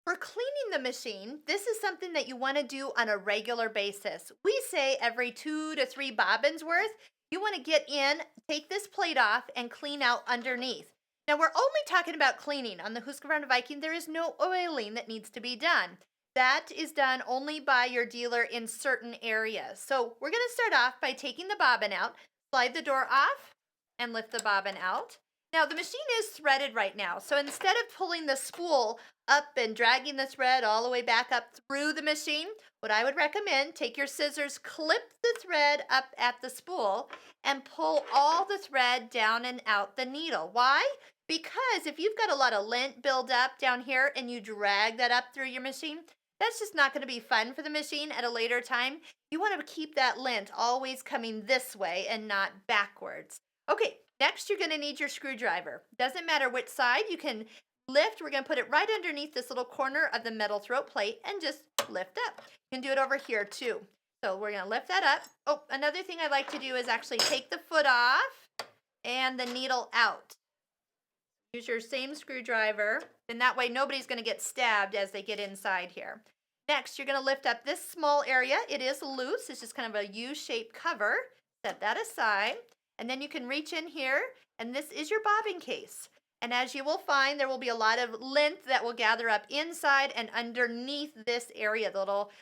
For cleaning the machine, this is something that you want to do on a regular basis. We say every 2 to 3 bobbins worth. You want to get in, take this plate off, and clean out underneath. Now, we're only talking about cleaning. On the Husqvarna Viking, there is no oiling that needs to be done. That is done only by your dealer in certain areas. So, we're going to start off by taking the bobbin out, slide the door off, and lift the bobbin out. Now, the machine is threaded right now. So, instead of pulling the spool up and dragging the thread all the way back up through the machine, what I would recommend, take your scissors, clip the thread up at the spool, and pull all the thread down and out the needle. Why? Because if you've got a lot of lint build up down here and you drag that up through your machine, that's just not going to be fun for the machine at a later time. You want to keep that lint always coming this way and not backwards. Okay, next you're going to need your screwdriver. Doesn't matter which side, you can lift. We're going to put it right underneath this little corner of the metal throat plate and just lift up. You can do it over here too. So we're going to lift that up. Oh, another thing I like to do is actually take the foot off and the needle out. Use your same screwdriver, and that way nobody's going to get stabbed as they get inside here. Next, you're going to lift up this small area. It is loose. It's just kind of a U-shaped cover. Set that aside, and then you can reach in here, and this is your bobbin case. And as you will find, there will be a lot of lint that will gather up inside and underneath this area, the little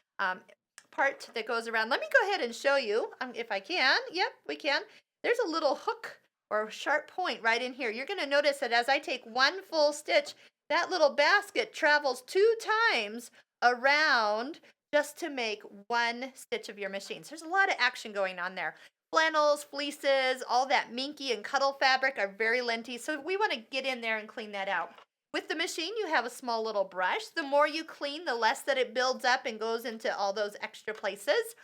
part that goes around. Let me go ahead and show you if I can. Yep, we can. There's a little hook or sharp point right in here. You're going to notice that as I take one full stitch, that little basket travels 2 times around just to make one stitch of your machine. So there's a lot of action going on there. Flannels, fleeces, all that minky and cuddle fabric are very linty, so we want to get in there and clean that out. With the machine, you have a small little brush. The more you clean, the less that it builds up and goes into all those extra places.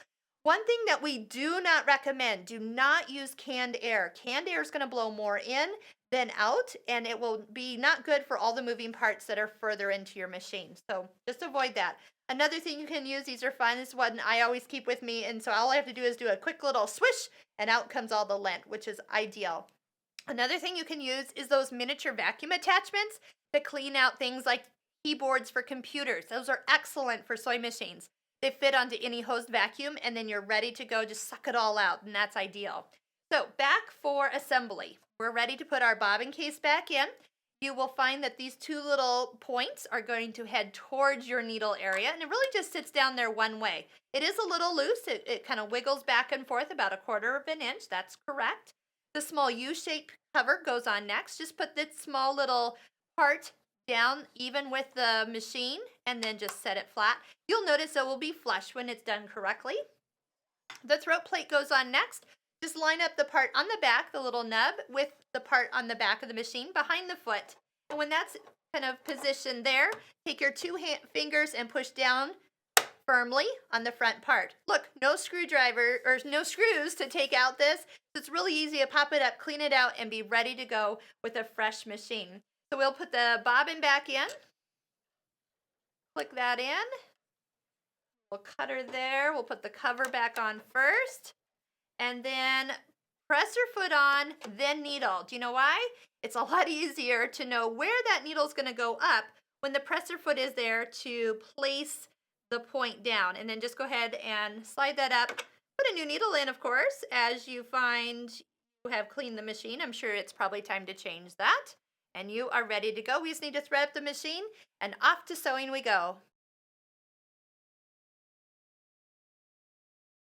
One thing that we do not recommend, do not use canned air. Canned air is going to blow more in than out, and it will be not good for all the moving parts that are further into your machine. So just avoid that. Another thing you can use, these are fun, is one I always keep with me, and so all I have to do is do a quick little swish, and out comes all the lint, which is ideal. Another thing you can use is those miniature vacuum attachments that clean out things like keyboards for computers. Those are excellent for sewing machines. They fit onto any hosed vacuum, and then you're ready to go. Just suck it all out, and that's ideal. So back for assembly. We're ready to put our bobbin case back in. You will find that these 2 little points are going to head towards your needle area, and it really just sits down there one way. It is a little loose. It kind of wiggles back and forth about 1/4 of an inch. That's correct. The small U-shaped cover goes on next. Just put this small little part down even with the machine and then just set it flat. You'll notice it will be flush when it's done correctly. The throat plate goes on next. Just line up the part on the back, the little nub, with the part on the back of the machine behind the foot. And when that's kind of positioned there, take your 2 fingers and push down firmly on the front part. Look, no screwdriver or no screws to take out this. So it's really easy to pop it up, clean it out, and be ready to go with a fresh machine. So we'll put the bobbin back in. Click that in. We'll cut her there. We'll put the cover back on first. And then press your foot on, then needle. Do you know why? It's a lot easier to know where that needle is going to go up when the presser foot is there to place the point down. And then just go ahead and slide that up. Put a new needle in, of course, as you find you have cleaned the machine. I'm sure it's probably time to change that. And you are ready to go. We just need to thread up the machine, and off to sewing we go.